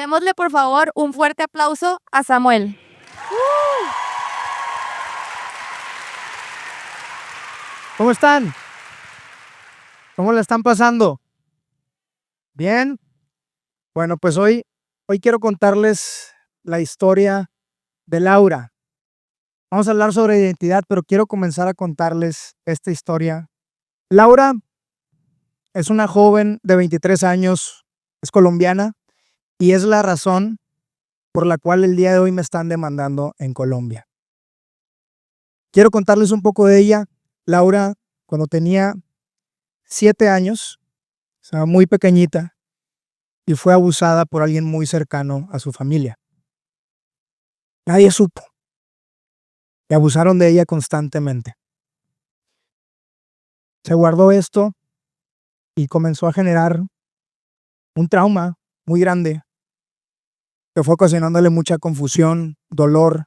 Démosle por favor un fuerte aplauso a Samuel. ¿Cómo están? ¿Cómo la están pasando? ¿Bien? Bueno, pues hoy quiero contarles la historia de Laura. Vamos a hablar sobre identidad, pero quiero comenzar a contarles esta historia. Laura es una joven de 23 años, es colombiana y es la razón por la cual el día de hoy me están demandando en Colombia. Quiero contarles un poco de ella. Laura, cuando tenía 7 años, o sea, muy pequeñita, y fue abusada por alguien muy cercano a su familia. Nadie supo. Y abusaron de ella constantemente. Se guardó esto y comenzó a generar un trauma muy grande que fue ocasionándole mucha confusión, dolor,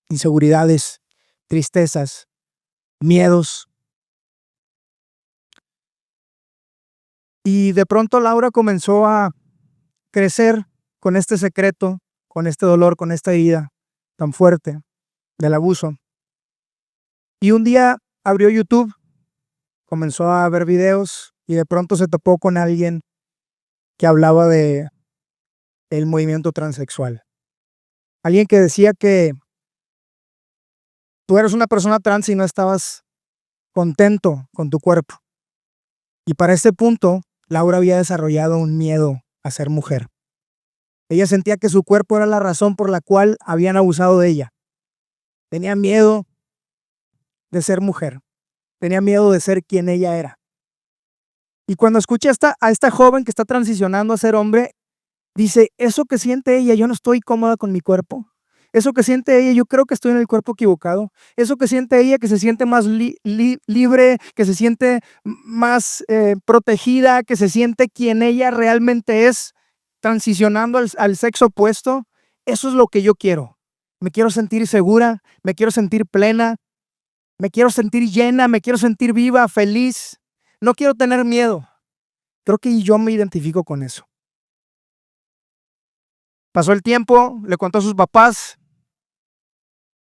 inseguridades, tristezas, miedos. Y de pronto Laura comenzó a crecer con este secreto, con este dolor, con esta herida tan fuerte del abuso. Y un día abrió YouTube, comenzó a ver videos y de pronto se topó con alguien que hablaba de el movimiento transexual. Alguien que decía que tú eres una persona trans y no estabas contento con tu cuerpo. Y para este punto, Laura había desarrollado un miedo a ser mujer. Ella sentía que su cuerpo era la razón por la cual habían abusado de ella. Tenía miedo de ser mujer. Tenía miedo de ser quien ella era. Y cuando escucha a esta joven que está transicionando a ser hombre, dice, eso que siente ella, yo no estoy cómoda con mi cuerpo. Eso que siente ella, yo creo que estoy en el cuerpo equivocado. Eso que siente ella, que se siente más libre, que se siente más protegida, que se siente quien ella realmente es, transicionando al sexo opuesto. Eso es lo que yo quiero. Me quiero sentir segura, me quiero sentir plena, me quiero sentir llena, me quiero sentir viva, feliz. No quiero tener miedo. Creo que yo me identifico con eso. Pasó el tiempo, le contó a sus papás.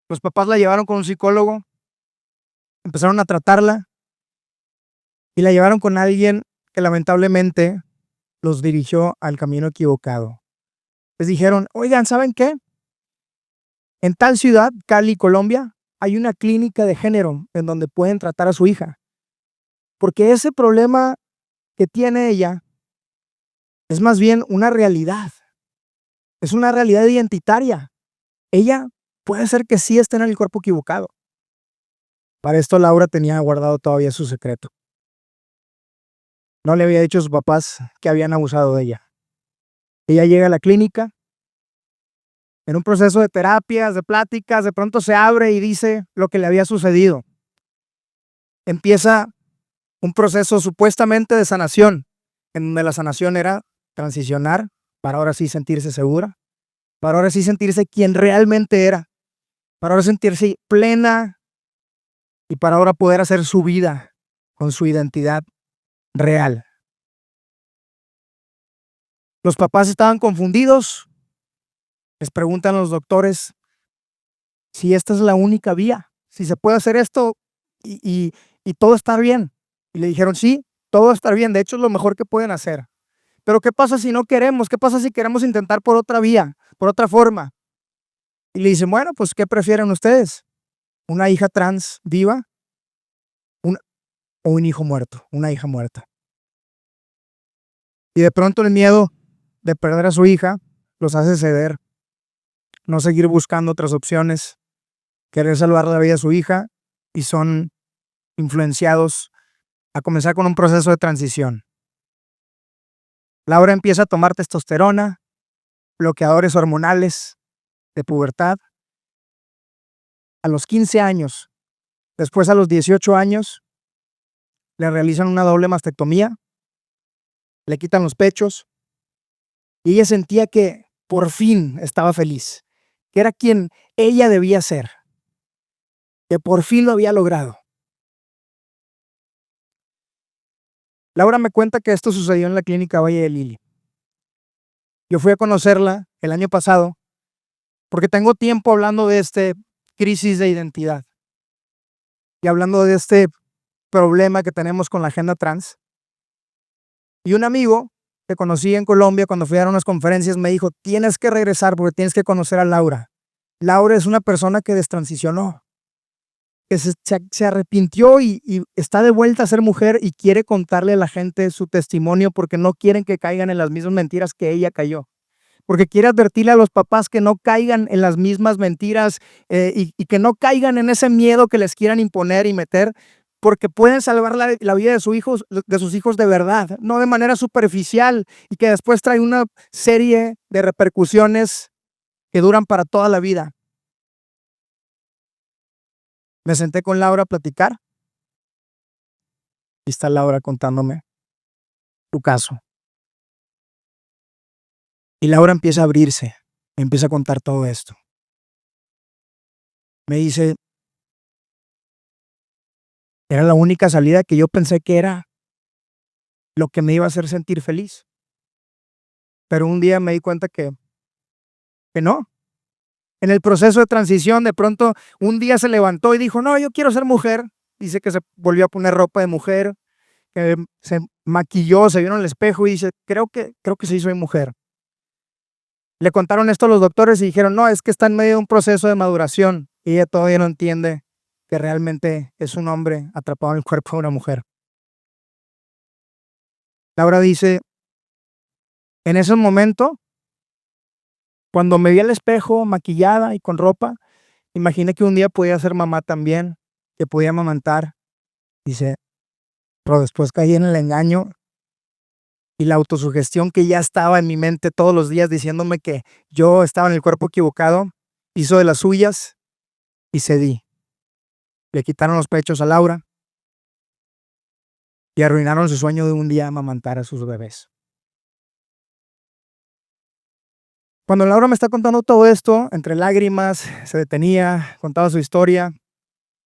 Los papás la llevaron con un psicólogo, empezaron a tratarla y la llevaron con alguien que lamentablemente los dirigió al camino equivocado. Les dijeron, oigan, ¿saben qué? En tal ciudad, Cali, Colombia, hay una clínica de género en donde pueden tratar a su hija. Porque ese problema que tiene ella es más bien una realidad. Es una realidad identitaria. Ella puede ser que sí esté en el cuerpo equivocado. Para esto Laura tenía guardado todavía su secreto. No le había dicho a sus papás que habían abusado de ella. Ella llega a la clínica, en un proceso de terapias, de pláticas, de pronto se abre y dice lo que le había sucedido. Empieza un proceso supuestamente de sanación, en donde la sanación era transicionar para ahora sí sentirse segura, para ahora sí sentirse quien realmente era, para ahora sentirse plena y para ahora poder hacer su vida con su identidad real. Los papás estaban confundidos, les preguntan a los doctores si esta es la única vía, si se puede hacer esto y todo está bien. Y le dijeron, sí, todo está bien, de hecho es lo mejor que pueden hacer. Pero ¿qué pasa si no queremos? ¿Qué pasa si queremos intentar por otra vía, por otra forma? Y le dicen, bueno, pues ¿qué prefieren ustedes? ¿Una hija trans viva o un hijo muerto, una hija muerta? Y de pronto el miedo de perder a su hija los hace ceder, no seguir buscando otras opciones, querer salvar la vida de su hija y son influenciados a comenzar con un proceso de transición. Laura empieza a tomar testosterona, bloqueadores hormonales de pubertad. A los 15 años, después a los 18 años, le realizan una doble mastectomía, le quitan los pechos y ella sentía que por fin estaba feliz, que era quien ella debía ser, que por fin lo había logrado. Laura me cuenta que esto sucedió en la clínica Valle de Lili. Yo fui a conocerla el año pasado porque tengo tiempo hablando de este crisis de identidad y hablando de este problema que tenemos con la agenda trans. Y un amigo que conocí en Colombia cuando fui a dar unas conferencias me dijo, tienes que regresar porque tienes que conocer a Laura. Laura es una persona que destransicionó, que se arrepintió y está de vuelta a ser mujer y quiere contarle a la gente su testimonio porque no quieren que caigan en las mismas mentiras que ella cayó. Porque quiere advertirle a los papás que no caigan en las mismas mentiras y que no caigan en ese miedo que les quieran imponer y meter, porque pueden salvar la vida de sus hijos de verdad, no de manera superficial y que después trae una serie de repercusiones que duran para toda la vida. Me senté con Laura a platicar y está Laura contándome su caso. Y Laura empieza a abrirse, me empieza a contar todo esto. Me dice, era la única salida que yo pensé que era lo que me iba a hacer sentir feliz. Pero un día me di cuenta que no. En el proceso de transición, de pronto, un día se levantó y dijo, no, yo quiero ser mujer. Dice que se volvió a poner ropa de mujer, que se maquilló, se vio en el espejo y dice, creo que sí soy mujer. Le contaron esto a los doctores y dijeron, no, es que está en medio de un proceso de maduración y ella todavía no entiende que realmente es un hombre atrapado en el cuerpo de una mujer. Laura dice, en ese momento, cuando me vi al espejo maquillada y con ropa, imaginé que un día podía ser mamá también, que podía amamantar. Dice, pero después caí en el engaño y la autosugestión que ya estaba en mi mente todos los días diciéndome que yo estaba en el cuerpo equivocado, hizo de las suyas y cedí. Le quitaron los pechos a Laura y arruinaron su sueño de un día amamantar a sus bebés. Cuando Laura me está contando todo esto, entre lágrimas, se detenía, contaba su historia.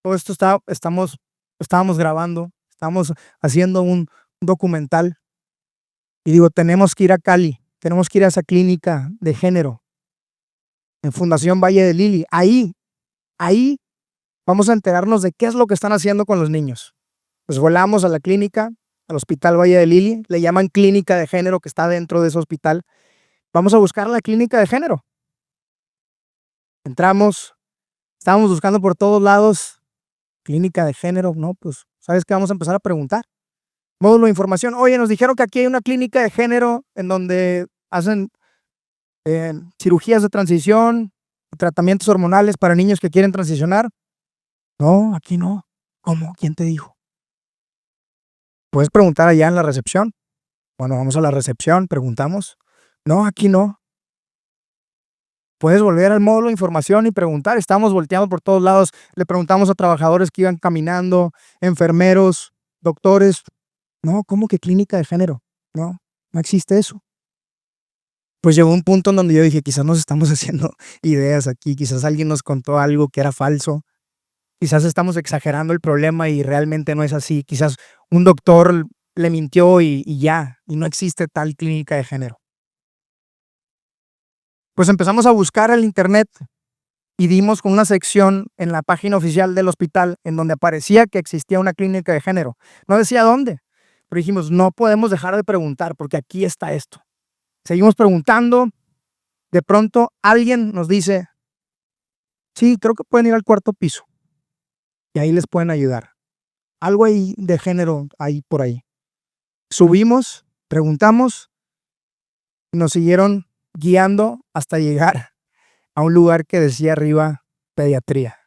Todo esto estábamos grabando, estábamos haciendo un documental. Y digo, tenemos que ir a Cali, tenemos que ir a esa clínica de género, en Fundación Valle de Lili. Ahí vamos a enterarnos de qué es lo que están haciendo con los niños. Pues volamos a la clínica, al Hospital Valle de Lili, le llaman clínica de género que está dentro de ese hospital. Vamos a buscar la clínica de género. Entramos, estábamos buscando por todos lados, clínica de género, no, pues, ¿sabes qué? Vamos a empezar a preguntar. Módulo de información, oye, nos dijeron que aquí hay una clínica de género en donde hacen cirugías de transición, tratamientos hormonales para niños que quieren transicionar. No, aquí no. ¿Cómo? ¿Quién te dijo? Puedes preguntar allá en la recepción. Bueno, vamos a la recepción, preguntamos. No, aquí no. Puedes volver al módulo de información y preguntar. Estamos volteando por todos lados. Le preguntamos a trabajadores que iban caminando, enfermeros, doctores. No, ¿cómo que clínica de género? No, no existe eso. Pues llegó un punto en donde yo dije, quizás nos estamos haciendo ideas aquí, quizás alguien nos contó algo que era falso, quizás estamos exagerando el problema y realmente no es así, quizás un doctor le mintió y ya, y no existe tal clínica de género. Pues empezamos a buscar en internet y dimos con una sección en la página oficial del hospital en donde aparecía que existía una clínica de género. No decía dónde, pero dijimos, no podemos dejar de preguntar porque aquí está esto. Seguimos preguntando, de pronto alguien nos dice, sí, creo que pueden ir al cuarto piso y ahí les pueden ayudar. Algo ahí de género ahí por ahí. Subimos, preguntamos, y nos siguieron guiando hasta llegar a un lugar que decía arriba pediatría.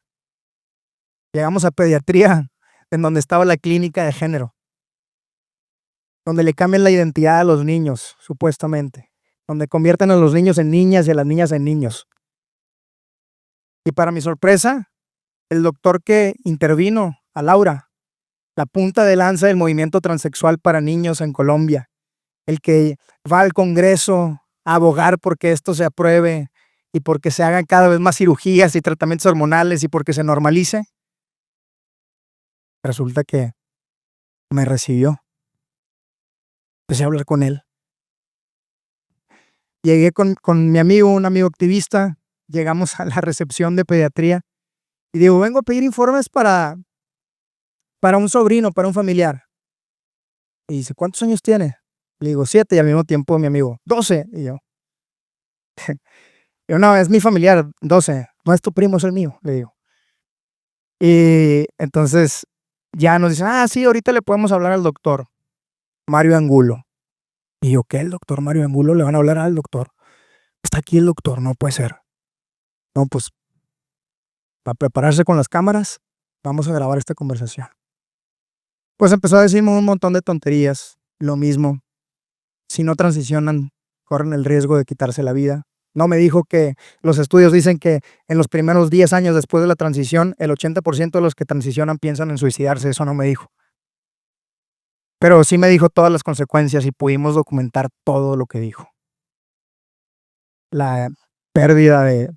Llegamos a pediatría, en donde estaba la clínica de género, donde le cambian la identidad a los niños, supuestamente, donde convierten a los niños en niñas y a las niñas en niños. Y para mi sorpresa, el doctor que intervino, a Laura, la punta de lanza del movimiento transexual para niños en Colombia, el que va al Congreso a abogar porque esto se apruebe y porque se hagan cada vez más cirugías y tratamientos hormonales y porque se normalice, resulta que me recibió. Empecé a hablar con él. Llegué con mi amigo, un amigo activista, llegamos a la recepción de pediatría y digo, vengo a pedir informes para un sobrino, para un familiar. Y dice, ¿cuántos años tiene? Le digo, 7, y al mismo tiempo mi amigo, 12. Y yo, no, es mi familiar, 12. No es tu primo, es el mío, le digo. Y entonces ya nos dicen, sí, ahorita le podemos hablar al doctor Mario Angulo. Y yo, ¿qué? ¿El doctor Mario Angulo? ¿Le van a hablar al doctor? Está aquí el doctor, no puede ser. No, pues, para prepararse con las cámaras, vamos a grabar esta conversación. Pues empezó a decirme un montón de tonterías, lo mismo. Si no transicionan, corren el riesgo de quitarse la vida. No me dijo que los estudios dicen que en los primeros 10 años después de la transición, el 80% de los que transicionan piensan en suicidarse. Eso no me dijo. Pero sí me dijo todas las consecuencias y pudimos documentar todo lo que dijo. La pérdida de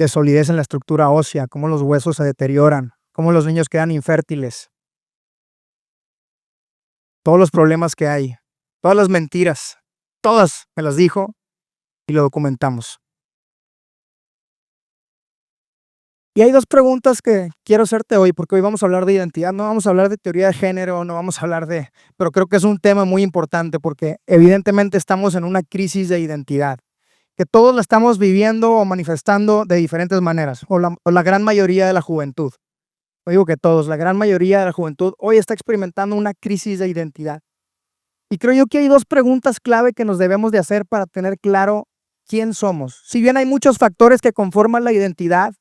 solidez en la estructura ósea, cómo los huesos se deterioran, cómo los niños quedan infértiles, todos los problemas que hay, todas las mentiras, todas me las dijo y lo documentamos. Y hay 2 preguntas que quiero hacerte hoy, porque hoy vamos a hablar de identidad, no vamos a hablar de teoría de género, no vamos a hablar pero creo que es un tema muy importante porque evidentemente estamos en una crisis de identidad, que todos la estamos viviendo o manifestando de diferentes maneras, o la gran mayoría de la juventud. No digo que todos, la gran mayoría de la juventud hoy está experimentando una crisis de identidad. Y creo yo que hay 2 preguntas clave que nos debemos de hacer para tener claro quién somos. Si bien hay muchos factores que conforman la identidad,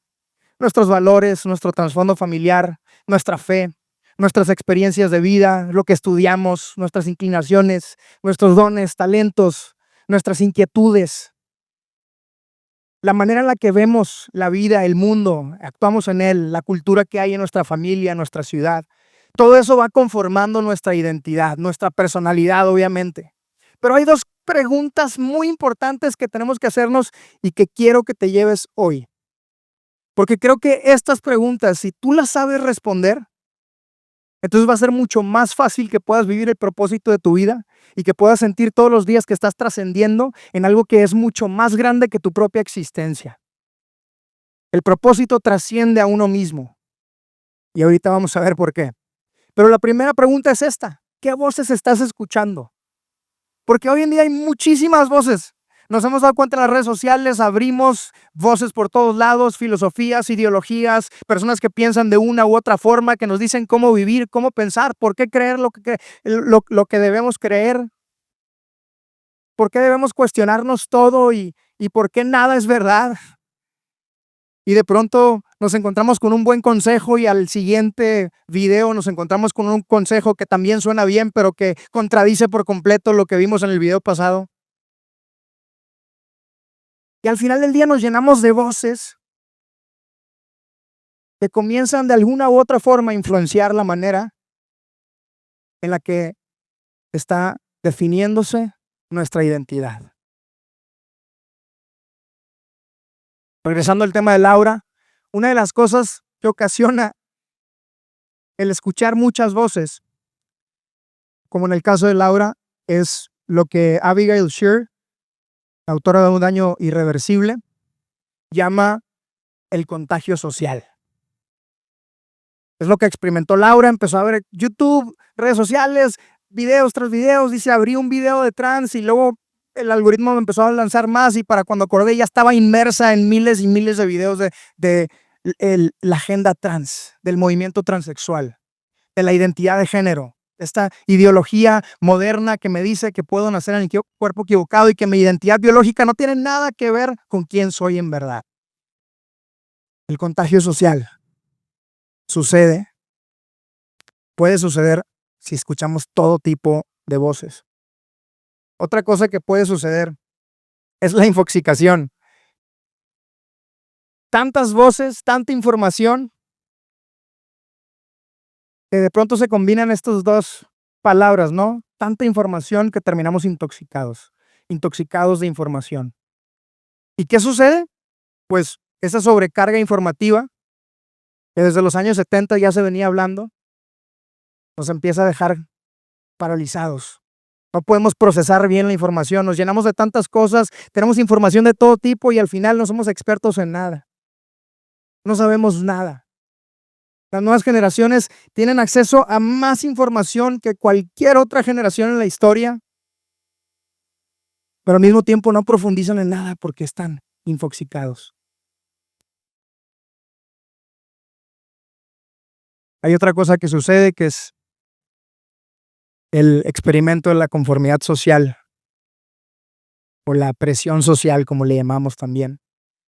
nuestros valores, nuestro trasfondo familiar, nuestra fe, nuestras experiencias de vida, lo que estudiamos, nuestras inclinaciones, nuestros dones, talentos, nuestras inquietudes, la manera en la que vemos la vida, el mundo, actuamos en él, la cultura que hay en nuestra familia, en nuestra ciudad. Todo eso va conformando nuestra identidad, nuestra personalidad, obviamente. Pero hay 2 preguntas muy importantes que tenemos que hacernos y que quiero que te lleves hoy. Porque creo que estas preguntas, si tú las sabes responder, entonces va a ser mucho más fácil que puedas vivir el propósito de tu vida y que puedas sentir todos los días que estás trascendiendo en algo que es mucho más grande que tu propia existencia. El propósito trasciende a uno mismo. Y ahorita vamos a ver por qué. Pero la primera pregunta es esta: ¿qué voces estás escuchando? Porque hoy en día hay muchísimas voces. Nos hemos dado cuenta en las redes sociales, abrimos voces por todos lados, filosofías, ideologías, personas que piensan de una u otra forma, que nos dicen cómo vivir, cómo pensar, por qué creer lo que debemos creer, por qué debemos cuestionarnos todo y por qué nada es verdad. Y de pronto nos encontramos con un buen consejo y al siguiente video nos encontramos con un consejo que también suena bien, pero que contradice por completo lo que vimos en el video pasado. Y al final del día nos llenamos de voces que comienzan de alguna u otra forma a influenciar la manera en la que está definiéndose nuestra identidad. Regresando al tema de Laura, una de las cosas que ocasiona el escuchar muchas voces, como en el caso de Laura, es lo que Abigail Shrier, autora de Un daño irreversible, llama el contagio social. Es lo que experimentó Laura, empezó a ver YouTube, redes sociales, videos tras videos, dice, abrí un video de trans y luego el algoritmo me empezó a lanzar más y para cuando acordé ya estaba inmersa en miles y miles de videos de la agenda trans, del movimiento transexual, de la identidad de género, esta ideología moderna que me dice que puedo nacer en el cuerpo equivocado y que mi identidad biológica no tiene nada que ver con quién soy en verdad. El contagio social puede suceder si escuchamos todo tipo de voces. Otra cosa que puede suceder es la infoxicación. Tantas voces, tanta información, que de pronto se combinan estas 2 palabras, ¿no? Tanta información que terminamos intoxicados de información. ¿Y qué sucede? Pues esa sobrecarga informativa, que desde los años 70 ya se venía hablando, nos empieza a dejar paralizados, No podemos procesar bien la información, nos llenamos de tantas cosas, tenemos información de todo tipo y al final no somos expertos en nada. No sabemos nada. Las nuevas generaciones tienen acceso a más información que cualquier otra generación en la historia, pero al mismo tiempo no profundizan en nada porque están infoxicados. Hay otra cosa que sucede que es el experimento de la conformidad social o la presión social, como le llamamos también.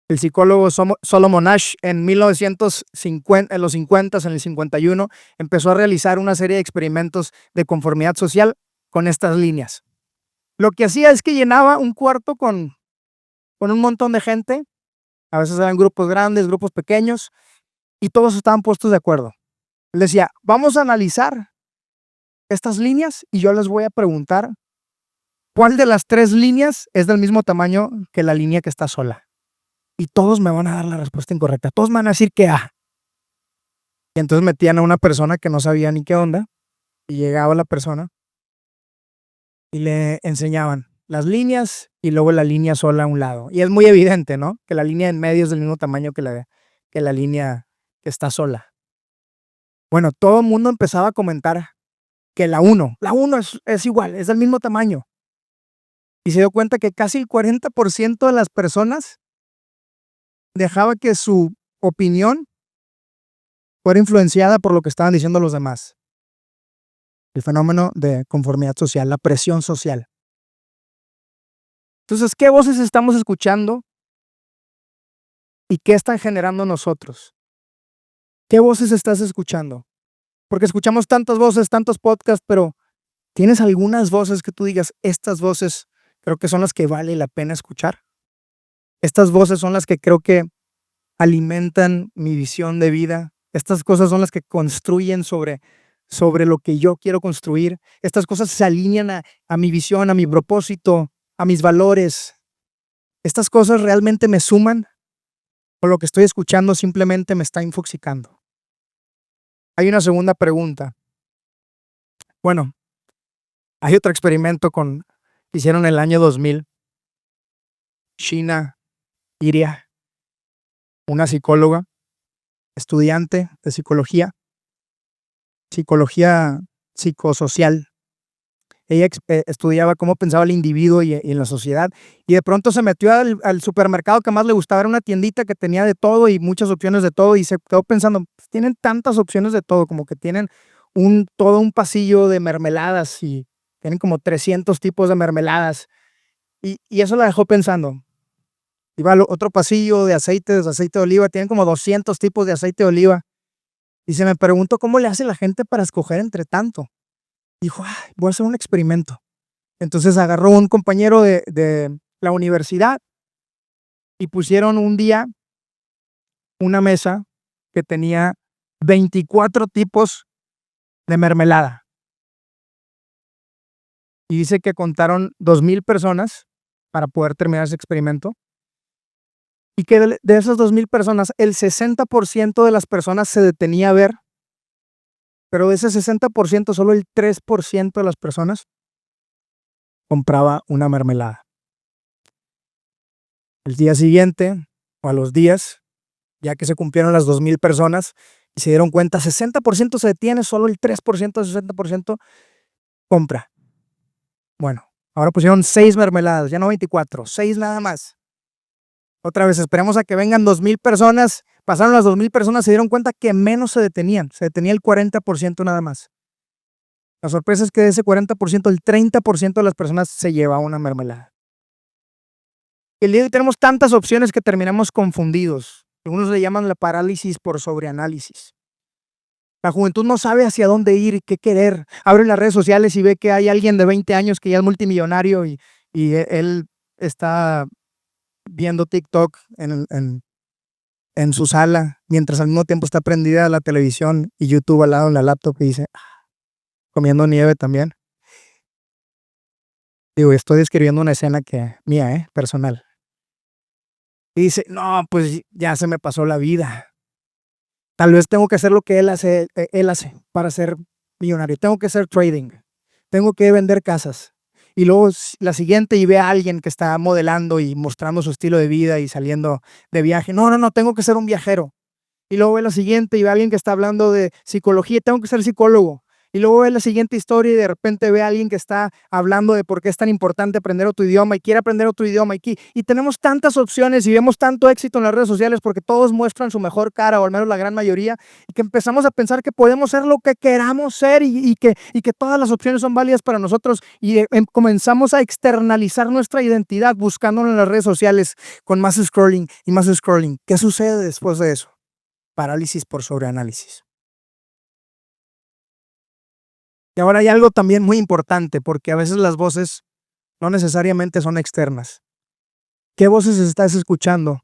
El psicólogo Solomon Asch en 1950, en los 50, en el 51, empezó a realizar una serie de experimentos de conformidad social con estas líneas. Lo que hacía es que llenaba un cuarto con un montón de gente, a veces eran grupos grandes, grupos pequeños, y todos estaban puestos de acuerdo. Él decía, vamos a analizar estas líneas y yo les voy a preguntar cuál de las 3 líneas es del mismo tamaño que la línea que está sola. Y todos me van a dar la respuesta incorrecta. Todos me van a decir que A. Y entonces metían a una persona que no sabía ni qué onda, y llegaba la persona y le enseñaban las líneas y luego la línea sola a un lado. Y es muy evidente, ¿no? Que la línea en medio es del mismo tamaño que la línea que está sola. Bueno, todo el mundo empezaba a comentar que la 1 es igual, es del mismo tamaño. Y se dio cuenta que casi el 40% de las personas dejaba que su opinión fuera influenciada por lo que estaban diciendo los demás. El fenómeno de conformidad social, la presión social. Entonces, ¿qué voces estamos escuchando y qué están generando nosotros? ¿Qué voces estás escuchando? Porque escuchamos tantas voces, tantos podcasts, pero ¿tienes algunas voces que tú digas, estas voces creo que son las que vale la pena escuchar? Estas voces son las que creo que alimentan mi visión de vida. Estas cosas son las que construyen sobre lo que yo quiero construir. Estas cosas se alinean a mi visión, a mi propósito, a mis valores. ¿Estas cosas realmente me suman? ¿O lo que estoy escuchando simplemente me está infoxicando? Hay una segunda pregunta. Bueno, hay otro experimento que hicieron en el año 2000. Sheena Iria, una psicóloga, estudiante de psicología psicosocial. Ella estudiaba cómo pensaba el individuo y en la sociedad, y de pronto se metió al supermercado que más le gustaba. Era una tiendita que tenía de todo y muchas opciones de todo, y se quedó pensando, pues, tienen tantas opciones de todo, como que tienen todo un pasillo de mermeladas y tienen como 300 tipos de mermeladas, y eso la dejó pensando. Iba al otro pasillo de aceite de oliva, tienen como 200 tipos de aceite de oliva, y se me preguntó cómo le hace la gente para escoger entre tanto. Dijo, voy a hacer un experimento. Entonces agarró un compañero de la universidad y pusieron un día una mesa que tenía 24 tipos de mermelada. Y dice que contaron 2,000 personas para poder terminar ese experimento. Y que de esas 2,000 personas, el 60% de las personas se detenía a ver, pero de ese 60%, solo el 3% de las personas compraba una mermelada. El día siguiente, o a los días, ya que se cumplieron las 2,000 personas y se dieron cuenta, 60% se detiene, solo el 3% de 60% compra. Bueno, ahora pusieron 6 mermeladas, ya no 24, 6 nada más. Otra vez, esperemos a que vengan 2,000 personas. Pasaron las 2,000 personas, se dieron cuenta que menos se detenían, se detenía el 40% nada más. La sorpresa es que de ese 40%, el 30% de las personas se lleva una mermelada. El día de hoy tenemos tantas opciones que terminamos confundidos. Algunos le llaman la parálisis por sobreanálisis. La juventud no sabe hacia dónde ir, qué querer. Abre las redes sociales y ve que hay alguien de 20 años que ya es multimillonario y él está viendo TikTok en su sala, mientras al mismo tiempo está prendida la televisión y YouTube al lado en la laptop, y dice, comiendo nieve también. Digo, estoy describiendo una escena mía, personal. Y dice, no, pues ya se me pasó la vida. Tal vez tengo que hacer lo que él hace para ser millonario. Tengo que hacer trading. Tengo que vender casas. Y luego la siguiente y ve a alguien que está modelando y mostrando su estilo de vida y saliendo de viaje. No, no, no, tengo que ser un viajero. Y luego ve la siguiente y ve a alguien que está hablando de psicología, tengo que ser psicólogo. Y luego ve la siguiente historia y de repente ve a alguien que está hablando de por qué es tan importante aprender otro idioma y quiere aprender otro idioma. Y tenemos tantas opciones y vemos tanto éxito en las redes sociales porque todos muestran su mejor cara, o al menos la gran mayoría, y que empezamos a pensar que podemos ser lo que queramos ser y que todas las opciones son válidas para nosotros y comenzamos a externalizar nuestra identidad buscándola en las redes sociales con más scrolling y más scrolling. ¿Qué sucede después de eso? Parálisis por sobreanálisis. Y ahora hay algo también muy importante, porque a veces las voces no necesariamente son externas. ¿Qué voces estás escuchando?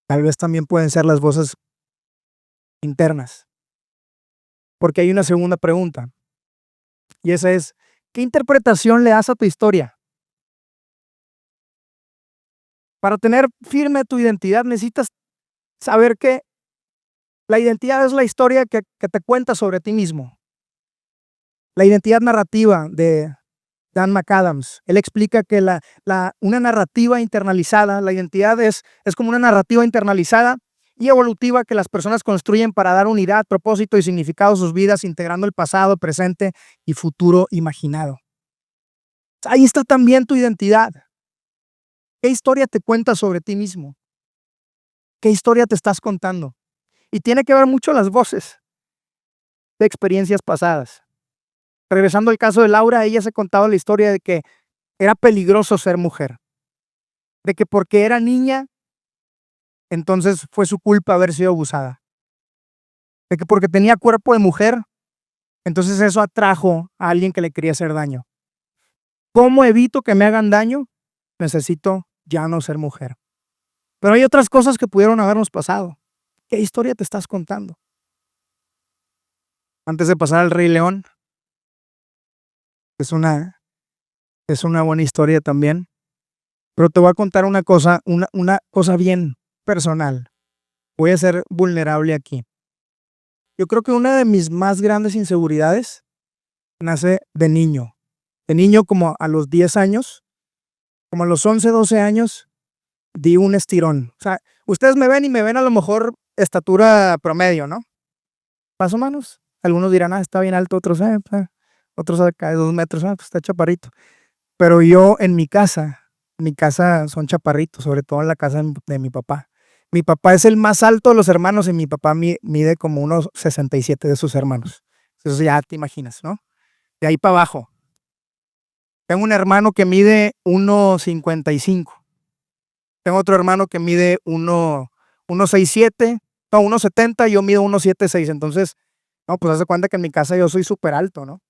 Tal vez también pueden ser las voces internas. Porque hay una segunda pregunta. Y esa es, ¿qué interpretación le das a tu historia? Para tener firme tu identidad necesitas saber que la identidad es la historia que te cuenta sobre ti mismo. La identidad narrativa de Dan McAdams. Él explica que una narrativa internalizada, la identidad es como una narrativa internalizada y evolutiva que las personas construyen para dar unidad, propósito y significado a sus vidas, integrando el pasado, presente y futuro imaginado. Ahí está también tu identidad. ¿Qué historia te cuentas sobre ti mismo? ¿Qué historia te estás contando? Y tiene que ver mucho las voces de experiencias pasadas. Regresando al caso de Laura, ella se contaba la historia de que era peligroso ser mujer, de que porque era niña, entonces fue su culpa haber sido abusada, de que porque tenía cuerpo de mujer, entonces eso atrajo a alguien que le quería hacer daño. ¿Cómo evito que me hagan daño? Necesito ya no ser mujer. Pero hay otras cosas que pudieron habernos pasado. ¿Qué historia te estás contando? Antes de pasar al Rey León, es una buena historia también. Pero te voy a contar una cosa bien personal. Voy a ser vulnerable aquí. Yo creo que una de mis más grandes inseguridades nace de niño. De niño como a los 10 años, como a los 11, 12 años, di un estirón. O sea, ustedes me ven y me ven a lo mejor estatura promedio, ¿no? Más o menos. Algunos dirán, está bien alto, otros acá de 2 metros, pues está chaparrito. Pero yo en mi casa son chaparritos, sobre todo en la casa de mi papá. Mi papá es el más alto de los hermanos y mi papá mide como unos 67 de sus hermanos. Entonces ya te imaginas, ¿no? De ahí para abajo. Tengo un hermano que mide 1.55. Tengo otro hermano que mide 1.67, no, 1.70, y yo mido 1.76. Entonces, no, pues haz de cuenta que en mi casa yo soy súper alto, ¿no?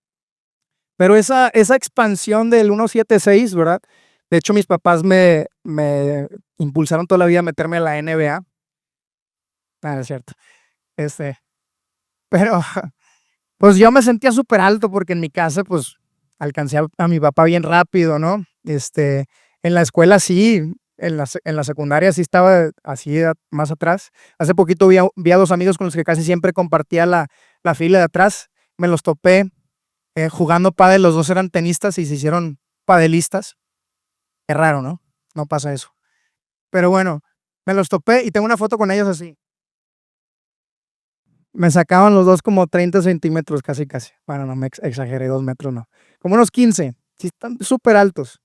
Pero esa expansión del 1.76, ¿verdad? De hecho, mis papás me impulsaron toda la vida a meterme a la NBA. Es cierto. Pero, pues yo me sentía súper alto porque en mi casa, pues, alcancé a mi papá bien rápido, ¿no? En la escuela sí, en la secundaria sí estaba así más atrás. Hace poquito vi a 2 amigos con los que casi siempre compartía la fila de atrás. Me los topé jugando pádel. Los dos eran tenistas y se hicieron padelistas. Es raro, ¿no? No pasa eso. Pero bueno, me los topé y tengo una foto con ellos así. Me sacaban los dos como 30 centímetros casi. Bueno, no me exageré, 2 metros no. Como unos 15. Sí, están súper altos.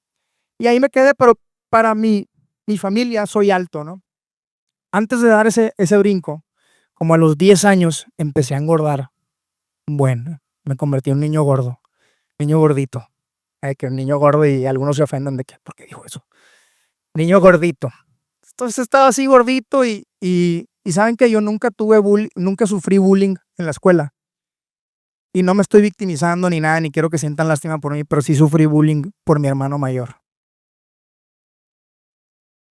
Y ahí me quedé, pero para mi familia soy alto, ¿no? Antes de dar ese brinco, como a los 10 años, empecé a engordar. Bueno, me convertí en un niño gordo. Niño gordito. Que un niño gordo y algunos se ofenden de que, ¿por qué dijo eso? Niño gordito. Entonces estaba así gordito y saben que yo nunca sufrí bullying en la escuela. Y no me estoy victimizando ni nada, ni quiero que sientan lástima por mí, pero sí sufrí bullying por mi hermano mayor.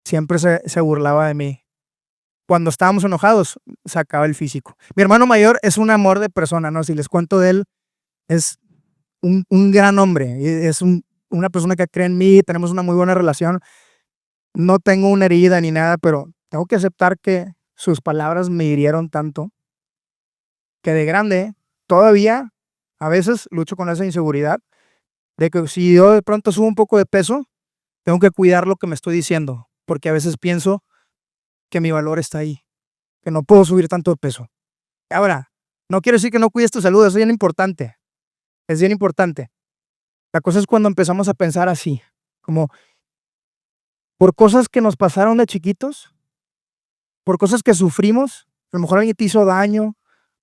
Siempre se burlaba de mí. Cuando estábamos enojados, sacaba el físico. Mi hermano mayor es un amor de persona, ¿no? Si les cuento de él, es un gran hombre. Es una persona que cree en mí, tenemos una muy buena relación. No tengo una herida ni nada, pero tengo que aceptar que sus palabras me hirieron tanto que de grande todavía a veces lucho con esa inseguridad de que si yo de pronto subo un poco de peso, tengo que cuidar lo que me estoy diciendo, porque a veces pienso que mi valor está ahí, que no puedo subir tanto de peso. Ahora, no quiero decir que no cuides tu salud, eso es bien importante, es bien importante. La cosa es cuando empezamos a pensar así, como por cosas que nos pasaron de chiquitos, por cosas que sufrimos, a lo mejor alguien te hizo daño,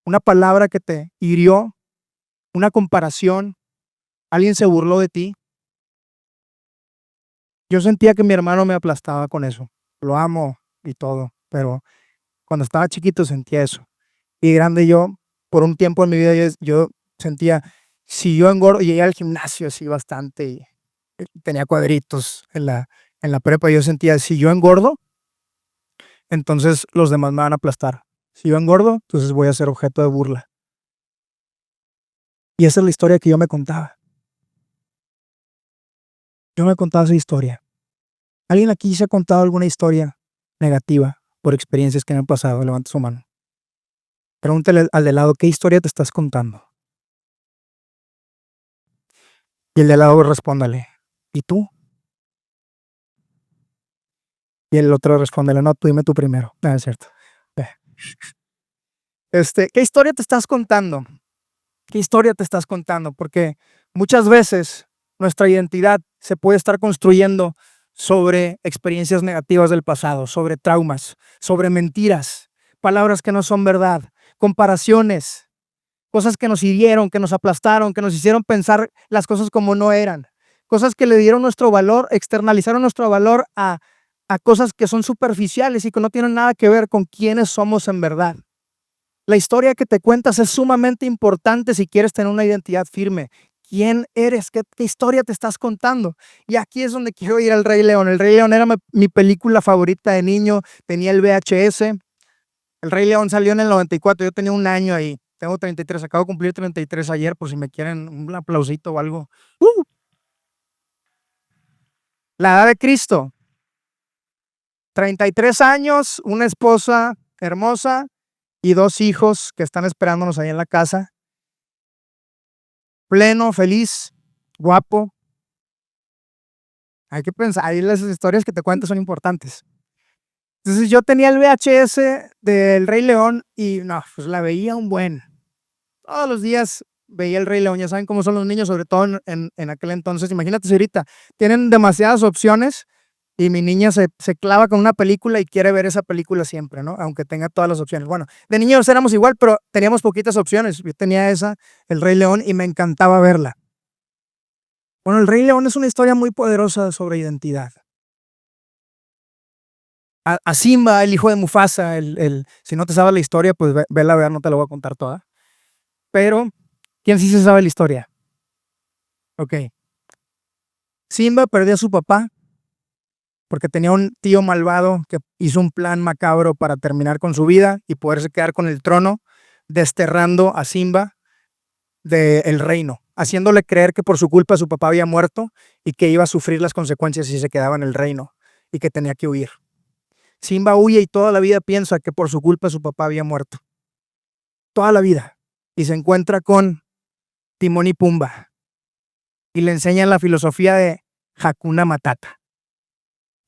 una palabra que te hirió, una comparación, alguien se burló de ti. Yo sentía que mi hermano me aplastaba con eso. Lo amo y todo, pero cuando estaba chiquito sentía eso. Y grande yo, por un tiempo en mi vida, yo sentía, si yo engordo, llegué al gimnasio así bastante y tenía cuadritos en la prepa, yo sentía, si yo engordo, entonces los demás me van a aplastar. Si yo engordo, entonces voy a ser objeto de burla. Y esa es la historia que yo me contaba. Yo me contaba esa historia. ¿Alguien aquí se ha contado alguna historia negativa por experiencias que me han pasado? Levanta su mano. Pregúntale al de lado, ¿qué historia te estás contando? Y el de al lado respóndale, ¿y tú? Y el otro respóndele, no, tú dime tú primero. No, es cierto. ¿Qué historia te estás contando? ¿Qué historia te estás contando? Porque muchas veces nuestra identidad se puede estar construyendo sobre experiencias negativas del pasado, sobre traumas, sobre mentiras, palabras que no son verdad, comparaciones, cosas que nos hirieron, que nos aplastaron, que nos hicieron pensar las cosas como no eran, cosas que le dieron nuestro valor, externalizaron nuestro valor a cosas que son superficiales y que no tienen nada que ver con quiénes somos en verdad. La historia que te cuentas es sumamente importante si quieres tener una identidad firme. ¿Quién eres? ¿Qué historia te estás contando? Y aquí es donde quiero ir al Rey León. El Rey León era mi película favorita de niño. Tenía el VHS. El Rey León salió en el 94. Yo tenía un año ahí. Tengo 33. Acabo de cumplir 33 ayer, por si me quieren un aplausito o algo. La edad de Cristo. 33 años, una esposa hermosa y 2 hijos que están esperándonos ahí en la casa. Pleno, feliz, guapo. Hay que pensar, ahí las historias que te cuento son importantes. Entonces yo tenía el VHS del Rey León y no, pues la veía un buen. Todos los días veía el Rey León, ya saben cómo son los niños, sobre todo en aquel entonces. Imagínate si ahorita tienen demasiadas opciones y mi niña se clava con una película y quiere ver esa película siempre, ¿no? Aunque tenga todas las opciones. Bueno, de niños éramos igual, pero teníamos poquitas opciones. Yo tenía esa, el Rey León, y me encantaba verla. Bueno, el Rey León es una historia muy poderosa sobre identidad. A Simba, el hijo de Mufasa, si no te sabes la historia, pues vela a ver, no te la voy a contar toda. Pero, ¿quién sí se sabe la historia? Ok. Simba perdió a su papá porque tenía un tío malvado que hizo un plan macabro para terminar con su vida y poderse quedar con el trono, desterrando a Simba del reino, haciéndole creer que por su culpa su papá había muerto y que iba a sufrir las consecuencias si se quedaba en el reino y que tenía que huir. Simba huye y toda la vida piensa que por su culpa su papá había muerto. Toda la vida. Y se encuentra con Timón y Pumba y le enseñan la filosofía de Hakuna Matata.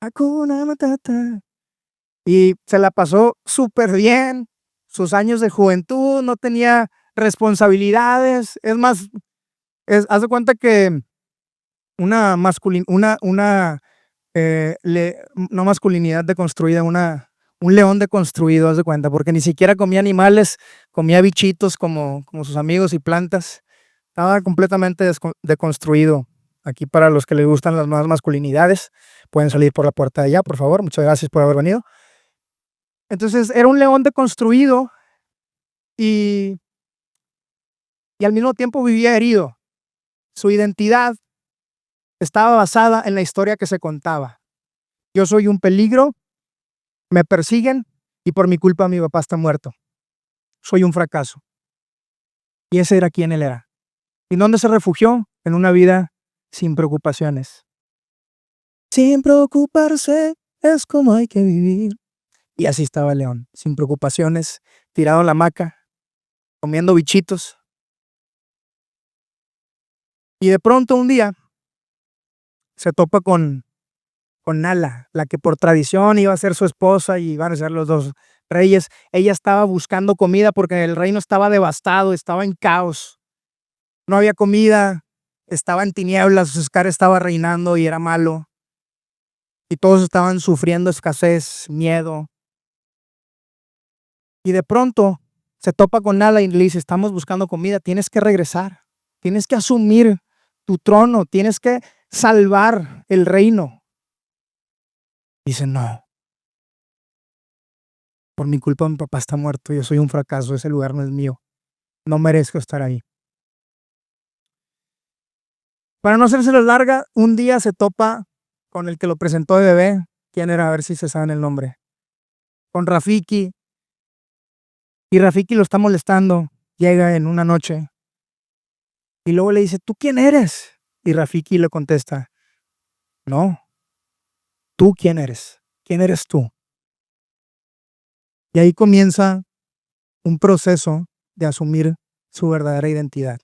Hakuna Matata. Y se la pasó súper bien. Sus años de juventud, no tenía responsabilidades. Es más, haz de cuenta que una no masculinidad deconstruida, un león deconstruido, haz de cuenta, porque ni siquiera comía animales, comía bichitos como sus amigos y plantas. Estaba completamente deconstruido. Aquí, para los que les gustan las nuevas masculinidades, pueden salir por la puerta de allá, por favor. Muchas gracias por haber venido. Entonces, era un león deconstruido y al mismo tiempo vivía herido. Su identidad estaba basada en la historia que se contaba. Yo soy un peligro, me persiguen y por mi culpa mi papá está muerto. Soy un fracaso. Y ese era quien él era. ¿Y dónde se refugió? En una vida sin preocupaciones. Sin preocuparse es como hay que vivir. Y así estaba el león, sin preocupaciones, tirado en la hamaca, comiendo bichitos. Y de pronto un día se topa con Nala, la que por tradición iba a ser su esposa y iban a ser los dos reyes. Ella estaba buscando comida porque el reino estaba devastado, estaba en caos. No había comida, estaba en tinieblas, Oscar estaba reinando y era malo. Y todos estaban sufriendo escasez, miedo. Y de pronto se topa con Nala y le dice, estamos buscando comida, tienes que regresar, tienes que asumir tu trono, tienes que salvar el reino. Dice, no, por mi culpa mi papá está muerto, yo soy un fracaso, ese lugar no es mío, no merezco estar ahí. Para no hacérselos larga, un día se topa con el que lo presentó de bebé. ¿Quién era? A ver si se saben el nombre. Con Rafiki. Y Rafiki lo está molestando. Llega en una noche. Y luego le dice, ¿tú quién eres? Y Rafiki le contesta, no, ¿tú quién eres? ¿Quién eres tú? Y ahí comienza un proceso de asumir su verdadera identidad.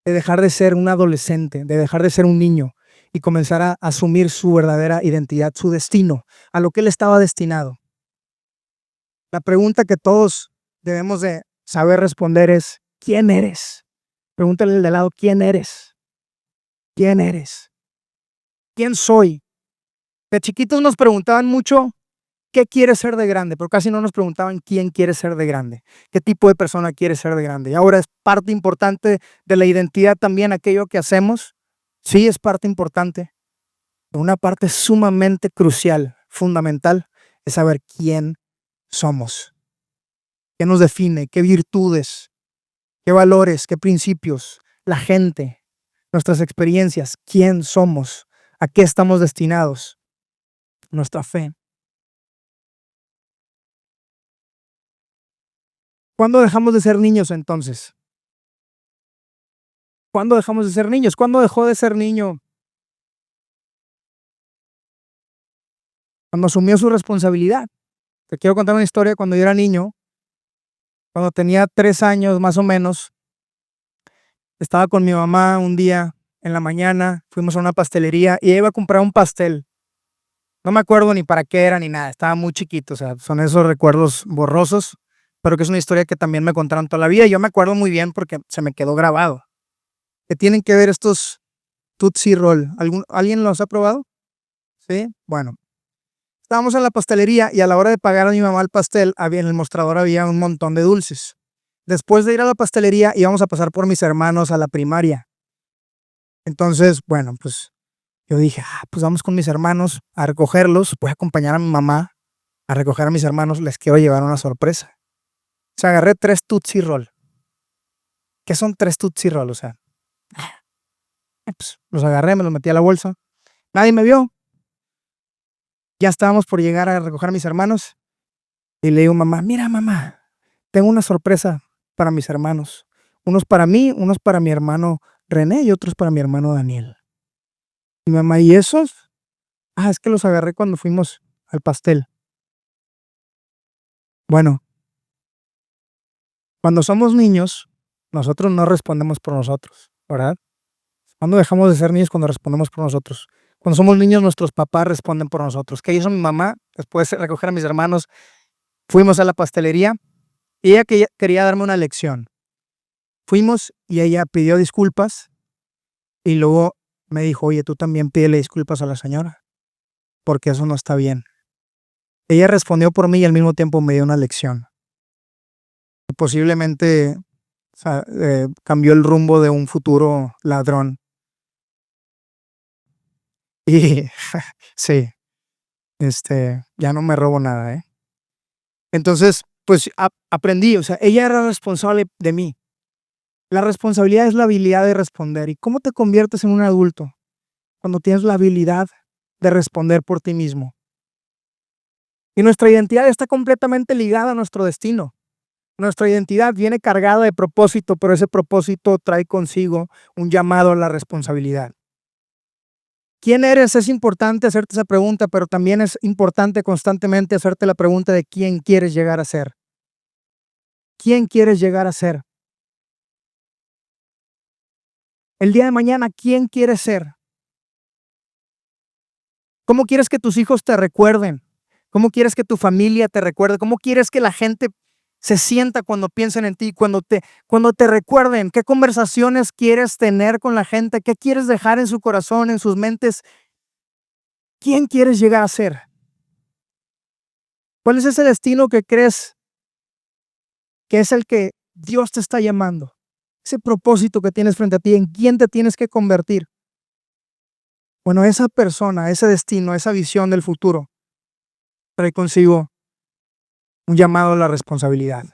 De dejar de ser un adolescente, de dejar de ser un niño y comenzar a asumir su verdadera identidad, su destino, a lo que él estaba destinado. La pregunta que todos debemos de saber responder es, ¿quién eres? Pregúntale al de lado, ¿quién eres? ¿Quién eres? ¿Quién soy? De chiquitos nos preguntaban mucho, ¿qué quieres ser de grande? Pero casi no nos preguntaban quién quiere ser de grande, qué tipo de persona quiere ser de grande. Y ahora es parte importante de la identidad también aquello que hacemos. Sí, es parte importante. Pero una parte sumamente crucial, fundamental, es saber quién somos. ¿Qué nos define? ¿Qué virtudes? ¿Qué valores? ¿Qué principios? La gente, nuestras experiencias, quién somos, a qué estamos destinados, nuestra fe. ¿Cuándo dejamos de ser niños entonces? ¿Cuándo dejamos de ser niños? ¿Cuándo dejó de ser niño? Cuando asumió su responsabilidad. Te quiero contar una historia cuando yo era niño, cuando tenía 3 años más o menos. Estaba con mi mamá un día en la mañana, fuimos a una pastelería y ella iba a comprar un pastel. No me acuerdo ni para qué era ni nada, estaba muy chiquito, o sea, son esos recuerdos borrosos, pero que es una historia que también me contaron toda la vida y yo me acuerdo muy bien porque se me quedó grabado. ¿Qué tienen que ver estos Tootsie Roll? ¿Alguien los ha probado? Sí, bueno. Estábamos en la pastelería y a la hora de pagar a mi mamá el pastel, en el mostrador había un montón de dulces. Después de ir a la pastelería íbamos a pasar por mis hermanos a la primaria. Entonces, bueno, pues yo dije, pues vamos con mis hermanos a recogerlos, voy a acompañar a mi mamá a recoger a mis hermanos, les quiero llevar una sorpresa. O sea, agarré 3 Tootsie Roll. ¿Qué son 3 Tootsie Roll? O sea, pues los agarré, me los metí a la bolsa. Nadie me vio. Ya estábamos por llegar a recoger a mis hermanos y le digo, mamá, mira mamá, tengo una sorpresa para mis hermanos. Unos para mí, unos para mi hermano René y otros para mi hermano Daniel. Y mamá, ¿y esos? Es que los agarré cuando fuimos al pastel. Bueno, cuando somos niños, nosotros no respondemos por nosotros, ¿verdad? ¿Cuándo dejamos de ser niños? Cuando respondemos por nosotros. Cuando somos niños, nuestros papás responden por nosotros. ¿Qué hizo mi mamá? Después de recoger a mis hermanos, fuimos a la pastelería y ella quería darme una lección. Fuimos y ella pidió disculpas y luego me dijo, oye, tú también pídele disculpas a la señora, porque eso no está bien. Ella respondió por mí y al mismo tiempo me dio una lección. Posiblemente cambió el rumbo de un futuro ladrón. Y sí, ya no me robo nada, ¿eh? Entonces, pues aprendí, o sea, ella era responsable de mí. La responsabilidad es la habilidad de responder. ¿Y cómo te conviertes en un adulto? Cuando tienes la habilidad de responder por ti mismo. Y nuestra identidad está completamente ligada a nuestro destino. Nuestra identidad viene cargada de propósito, pero ese propósito trae consigo un llamado a la responsabilidad. ¿Quién eres? Es importante hacerte esa pregunta, pero también es importante constantemente hacerte la pregunta de quién quieres llegar a ser. ¿Quién quieres llegar a ser? El día de mañana, ¿quién quieres ser? ¿Cómo quieres que tus hijos te recuerden? ¿Cómo quieres que tu familia te recuerde? ¿Cómo quieres que la gente se sienta cuando piensen en ti, cuando te recuerden? ¿Qué conversaciones quieres tener con la gente? ¿Qué quieres dejar en su corazón, en sus mentes? ¿Quién quieres llegar a ser? ¿Cuál es ese destino que crees que es el que Dios te está llamando? Ese propósito que tienes frente a ti, ¿en quién te tienes que convertir? Bueno, esa persona, ese destino, esa visión del futuro trae consigo un llamado a la responsabilidad.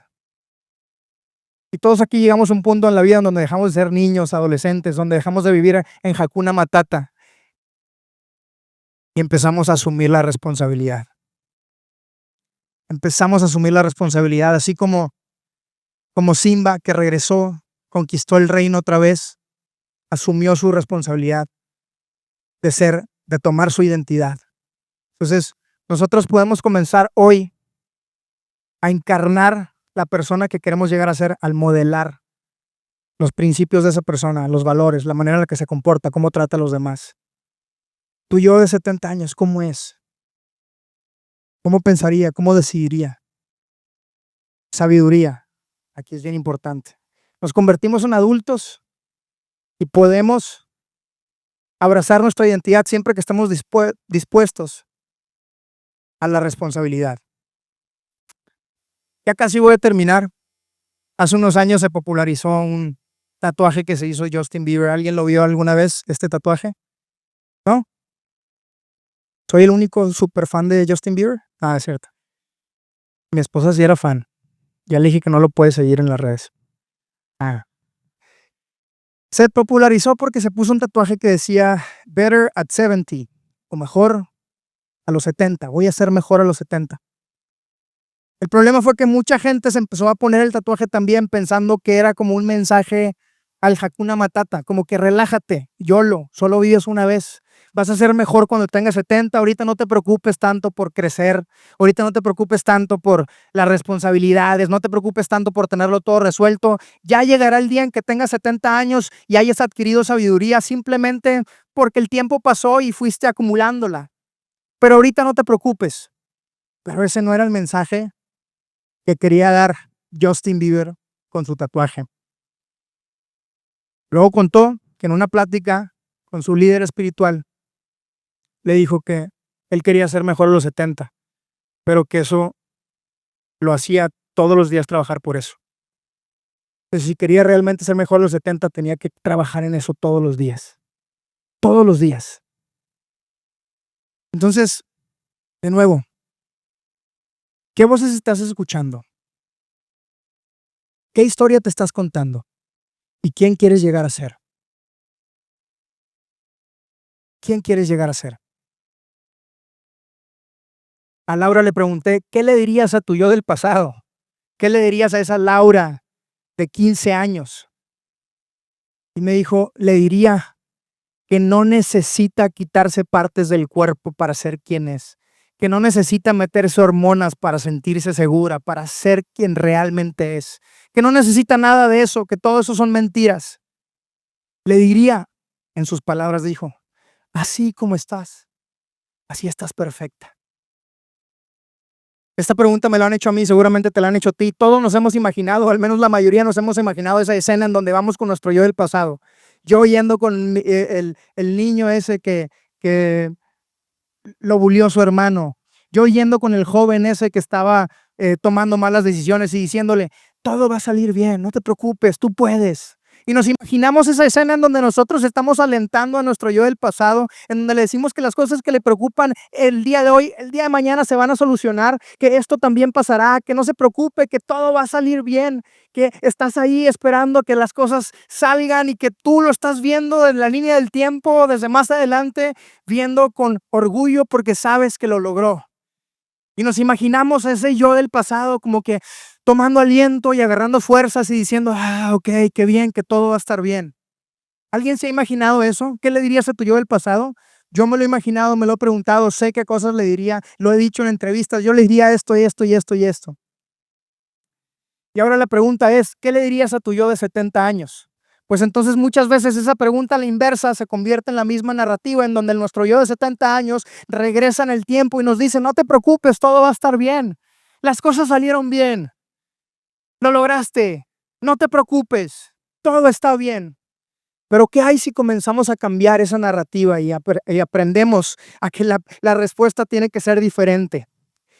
Y todos aquí llegamos a un punto en la vida donde dejamos de ser niños, adolescentes, donde dejamos de vivir en Hakuna Matata y empezamos a asumir la responsabilidad. Empezamos a asumir la responsabilidad, así como Simba, que regresó, conquistó el reino otra vez, asumió su responsabilidad de tomar su identidad. Entonces, nosotros podemos comenzar hoy a encarnar la persona que queremos llegar a ser, al modelar los principios de esa persona, los valores, la manera en la que se comporta, cómo trata a los demás. Tu yo de 70 años, ¿cómo es? ¿Cómo pensaría? ¿Cómo decidiría? Sabiduría. Aquí es bien importante. Nos convertimos en adultos y podemos abrazar nuestra identidad siempre que estemos dispuestos a la responsabilidad. Ya casi voy a terminar. Hace unos años se popularizó un tatuaje que se hizo Justin Bieber. ¿Alguien lo vio alguna vez, este tatuaje? ¿No? ¿Soy el único super fan de Justin Bieber? Ah, es cierto. Mi esposa sí era fan. Ya le dije que no lo puede seguir en las redes. Se popularizó porque se puso un tatuaje que decía Better at 70, o mejor a los 70. Voy a ser mejor a los 70. El problema fue que mucha gente se empezó a poner el tatuaje también pensando que era como un mensaje al Hakuna Matata, como que relájate, YOLO, solo vives una vez. Vas a ser mejor cuando tengas 70, ahorita no te preocupes tanto por crecer, ahorita no te preocupes tanto por las responsabilidades, no te preocupes tanto por tenerlo todo resuelto. Ya llegará el día en que tengas 70 años y hayas adquirido sabiduría simplemente porque el tiempo pasó y fuiste acumulándola. Pero ahorita no te preocupes. Pero ese no era el mensaje que quería dar Justin Bieber con su tatuaje. Luego contó que en una plática con su líder espiritual le dijo que él quería ser mejor a los 70, pero que eso lo hacía todos los días trabajar por eso. Entonces, si quería realmente ser mejor a los 70, tenía que trabajar en eso todos los días. Todos los días. Entonces, de nuevo, ¿qué voces estás escuchando? ¿Qué historia te estás contando? ¿Y quién quieres llegar a ser? ¿Quién quieres llegar a ser? A Laura le pregunté, ¿qué le dirías a tu yo del pasado? ¿Qué le dirías a esa Laura de 15 años? Y me dijo, le diría que no necesita quitarse partes del cuerpo para ser quien es, que no necesita meterse hormonas para sentirse segura, para ser quien realmente es, que no necesita nada de eso, que todo eso son mentiras. Le diría, en sus palabras dijo, así como estás, así estás perfecta. Esta pregunta me la han hecho a mí, seguramente te la han hecho a ti. Todos nos hemos imaginado, al menos la mayoría nos hemos imaginado esa escena en donde vamos con nuestro yo del pasado. Yo yendo con el niño ese que lo bulió su hermano. Yo yendo con el joven ese que estaba tomando malas decisiones y diciéndole, todo va a salir bien, no te preocupes, tú puedes. Y nos imaginamos esa escena en donde nosotros estamos alentando a nuestro yo del pasado, en donde le decimos que las cosas que le preocupan el día de hoy, el día de mañana se van a solucionar, que esto también pasará, que no se preocupe, que todo va a salir bien, que estás ahí esperando que las cosas salgan y que tú lo estás viendo en la línea del tiempo desde más adelante, viendo con orgullo porque sabes que lo logró. Y nos imaginamos a ese yo del pasado como que tomando aliento y agarrando fuerzas y diciendo, ok, qué bien, que todo va a estar bien. ¿Alguien se ha imaginado eso? ¿Qué le dirías a tu yo del pasado? Yo me lo he imaginado, me lo he preguntado, sé qué cosas le diría, lo he dicho en entrevistas, yo le diría esto y esto y esto y esto. Y ahora la pregunta es, ¿qué le dirías a tu yo de 70 años? Pues entonces muchas veces esa pregunta a la inversa se convierte en la misma narrativa en donde nuestro yo de 70 años regresa en el tiempo y nos dice, no te preocupes, todo va a estar bien. Las cosas salieron bien. Lo lograste. No te preocupes. Todo está bien. Pero ¿qué hay si comenzamos a cambiar esa narrativa y aprendemos a que la respuesta tiene que ser diferente?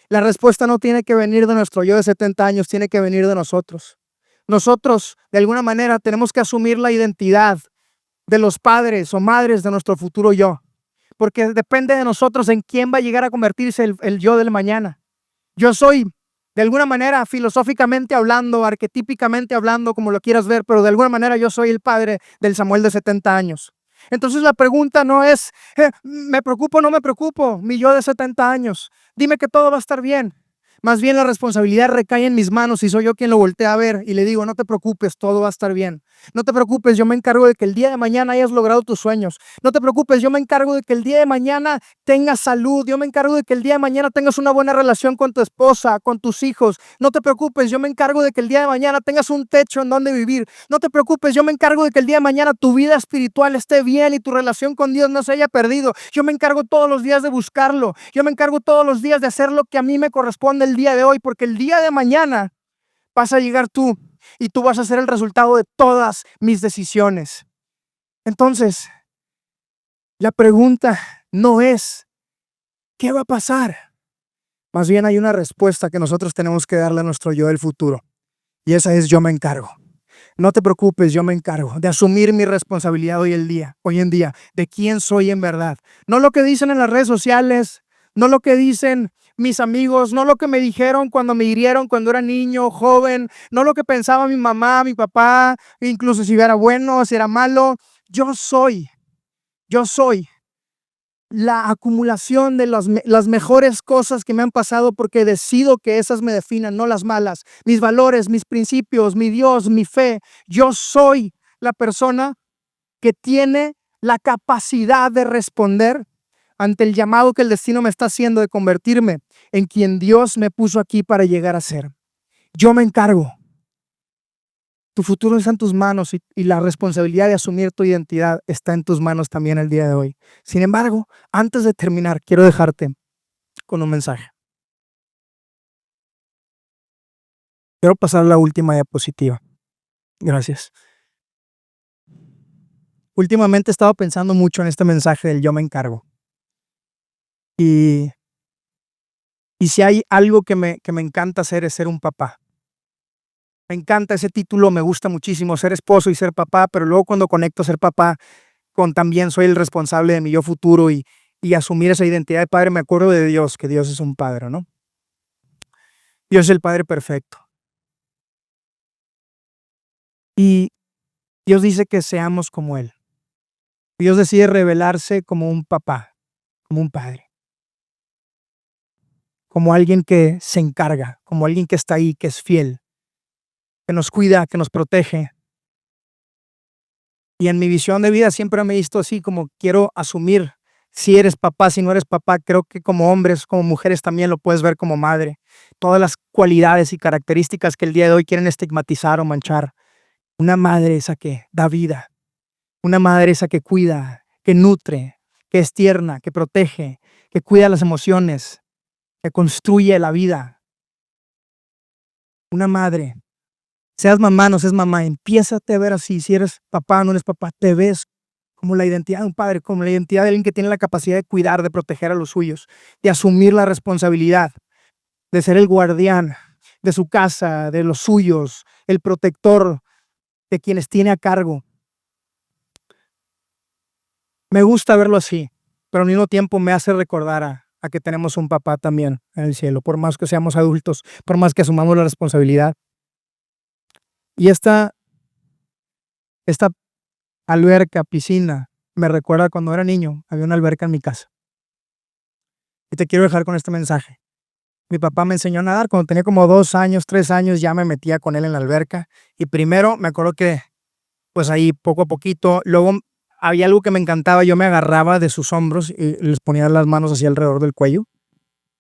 La respuesta no tiene que venir de nuestro yo de 70 años, tiene que venir de nosotros. Nosotros, de alguna manera, tenemos que asumir la identidad de los padres o madres de nuestro futuro yo, porque depende de nosotros en quién va a llegar a convertirse el yo del mañana. Yo soy, de alguna manera, filosóficamente hablando, arquetípicamente hablando, como lo quieras ver, pero de alguna manera yo soy el padre del Samuel de 70 años. Entonces la pregunta no es, ¿me preocupo o no me preocupo? Mi yo de 70 años, dime que todo va a estar bien. Más bien la responsabilidad recae en mis manos y soy yo quien lo voltea a ver y le digo, no te preocupes, todo va a estar bien. No te preocupes, yo me encargo de que el día de mañana hayas logrado tus sueños. No te preocupes, yo me encargo de que el día de mañana tengas salud. Yo me encargo de que el día de mañana tengas una buena relación con tu esposa, con tus hijos. No te preocupes, yo me encargo de que el día de mañana tengas un techo en donde vivir. No te preocupes, yo me encargo de que el día de mañana tu vida espiritual esté bien y tu relación con Dios no se haya perdido. Yo me encargo todos los días de buscarlo. Yo me encargo todos los días de hacer lo que a mí me corresponde el día de hoy, porque el día de mañana vas a llegar tú y tú vas a ser el resultado de todas mis decisiones. Entonces, la pregunta no es ¿qué va a pasar? Más bien hay una respuesta que nosotros tenemos que darle a nuestro yo del futuro. Y esa es yo me encargo. No te preocupes, yo me encargo de asumir mi responsabilidad hoy en día, de quién soy en verdad. No lo que dicen en las redes sociales, no lo que dicen mis amigos, no lo que me dijeron cuando me hirieron cuando era niño, joven, no lo que pensaba mi mamá, mi papá, incluso si era bueno o si era malo. Yo soy la acumulación de las mejores cosas que me han pasado porque decido que esas me definan, no las malas. Mis valores, mis principios, mi Dios, mi fe. Yo soy la persona que tiene la capacidad de responder ante el llamado que el destino me está haciendo de convertirme en quien Dios me puso aquí para llegar a ser. Yo me encargo. Tu futuro está en tus manos y la responsabilidad de asumir tu identidad está en tus manos también el día de hoy. Sin embargo, antes de terminar, quiero dejarte con un mensaje. Quiero pasar a la última diapositiva. Gracias. Últimamente he estado pensando mucho en este mensaje del yo me encargo. Y si hay algo que me encanta hacer es ser un papá. Me encanta ese título, me gusta muchísimo ser esposo y ser papá, pero luego cuando conecto ser papá con también soy el responsable de mi yo futuro y asumir esa identidad de padre, me acuerdo de Dios, que Dios es un padre, ¿no? Dios es el Padre perfecto. Y Dios dice que seamos como Él. Dios decide revelarse como un papá, como un padre. Como alguien que se encarga, como alguien que está ahí, que es fiel, que nos cuida, que nos protege. Y en mi visión de vida siempre me he visto así, como quiero asumir si eres papá, si no eres papá. Creo que como hombres, como mujeres también lo puedes ver como madre. Todas las cualidades y características que el día de hoy quieren estigmatizar o manchar. Una madre esa que da vida. Una madre esa que cuida, que nutre, que es tierna, que protege, que cuida las emociones, que construye la vida. Una madre. Seas mamá, no seas mamá, empiézate a ver así. Si eres papá, no eres papá, te ves como la identidad de un padre, como la identidad de alguien que tiene la capacidad de cuidar, de proteger a los suyos, de asumir la responsabilidad, de ser el guardián de su casa, de los suyos, el protector de quienes tiene a cargo. Me gusta verlo así, pero al mismo tiempo me hace recordar a que tenemos un papá también en el cielo, por más que seamos adultos, por más que asumamos la responsabilidad. Y esta alberca, piscina, me recuerda cuando era niño, había una alberca en mi casa. Y te quiero dejar con este mensaje. Mi papá me enseñó a nadar cuando tenía como 2 años, 3 años, ya me metía con él en la alberca. Y primero me acuerdo que, pues ahí poco a poquito, luego había algo que me encantaba, yo me agarraba de sus hombros y les ponía las manos así alrededor del cuello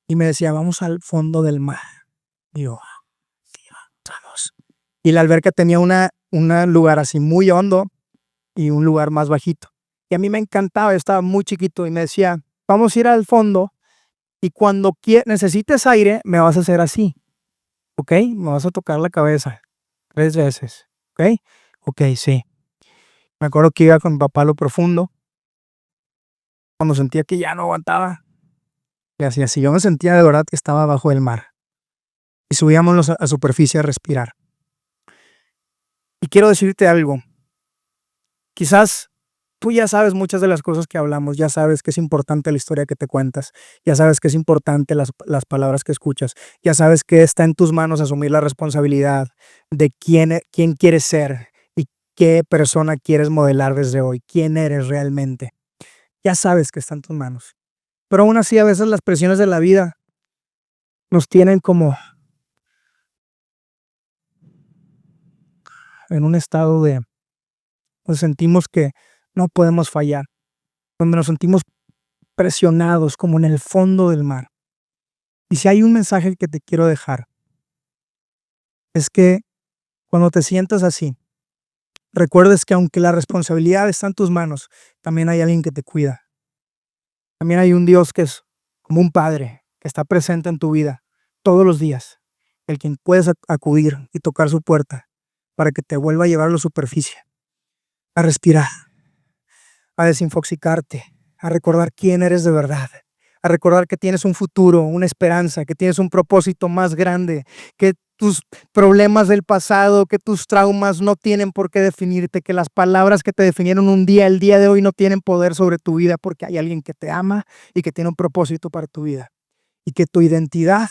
y me decía, vamos al fondo del mar. Y yo, sí, vamos. Y la alberca tenía un lugar así muy hondo y un lugar más bajito. Y a mí me encantaba, yo estaba muy chiquito y me decía, vamos a ir al fondo y cuando necesites aire me vas a hacer así, ¿ok? Me vas a tocar la cabeza 3 veces, ¿ok? Ok, sí. Me acuerdo que iba con mi papá a lo profundo. Cuando sentía que ya no aguantaba, le hacía así. Yo me sentía de verdad que estaba abajo del mar. Y subíamos a superficie a respirar. Y quiero decirte algo. Quizás tú ya sabes muchas de las cosas que hablamos, ya sabes que es importante la historia que te cuentas, ya sabes que es importante las palabras que escuchas, ya sabes que está en tus manos asumir la responsabilidad de quién quieres ser y qué persona quieres modelar desde hoy, quién eres realmente. Ya sabes que está en tus manos. Pero aún así a veces las presiones de la vida nos tienen como en un estado de, nos sentimos que no podemos fallar, donde nos sentimos presionados como en el fondo del mar. Y si hay un mensaje que te quiero dejar, es que cuando te sientas así, recuerdes que aunque la responsabilidad está en tus manos, también hay alguien que te cuida. También hay un Dios que es como un padre, que está presente en tu vida todos los días, el quien puedes acudir y tocar su puerta para que te vuelva a llevar a la superficie, a respirar, a desinfoxicarte, a recordar quién eres de verdad, a recordar que tienes un futuro, una esperanza, que tienes un propósito más grande, que tus problemas del pasado, que tus traumas no tienen por qué definirte, que las palabras que te definieron un día, el día de hoy no tienen poder sobre tu vida porque hay alguien que te ama y que tiene un propósito para tu vida. Y que tu identidad,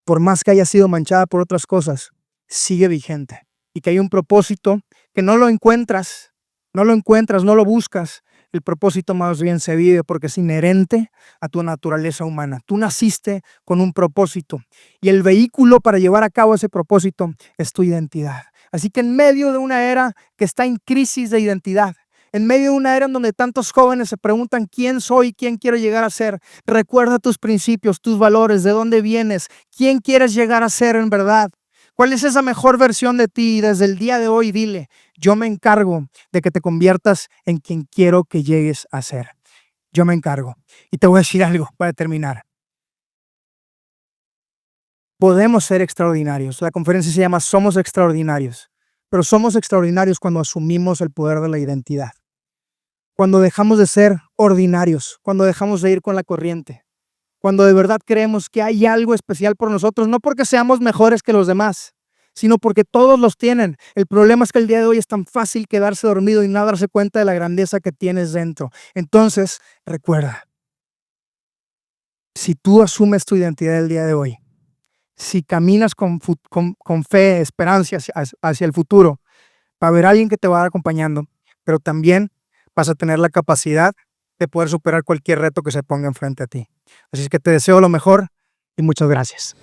por más que haya sido manchada por otras cosas, sigue vigente. Y que hay un propósito que no lo encuentras, no lo buscas. El propósito más bien se vive porque es inherente a tu naturaleza humana. Tú naciste con un propósito y el vehículo para llevar a cabo ese propósito es tu identidad. Así que en medio de una era que está en crisis de identidad, en medio de una era en donde tantos jóvenes se preguntan quién soy, quién quiero llegar a ser, recuerda tus principios, tus valores, de dónde vienes, quién quieres llegar a ser en verdad. ¿Cuál es esa mejor versión de ti? Y desde el día de hoy dile, yo me encargo de que te conviertas en quien quiero que llegues a ser. Yo me encargo. Y te voy a decir algo para terminar. Podemos ser extraordinarios. La conferencia se llama Somos Extraordinarios. Pero somos extraordinarios cuando asumimos el poder de la identidad. Cuando dejamos de ser ordinarios, cuando dejamos de ir con la corriente, cuando de verdad creemos que hay algo especial por nosotros, no porque seamos mejores que los demás, sino porque todos los tienen. El problema es que el día de hoy es tan fácil quedarse dormido y no darse cuenta de la grandeza que tienes dentro. Entonces, recuerda, si tú asumes tu identidad el día de hoy, si caminas con fe, esperanza hacia el futuro, va a haber alguien que te va a ir acompañando, pero también vas a tener la capacidad de poder superar cualquier reto que se ponga enfrente a ti. Así es que te deseo lo mejor y muchas gracias.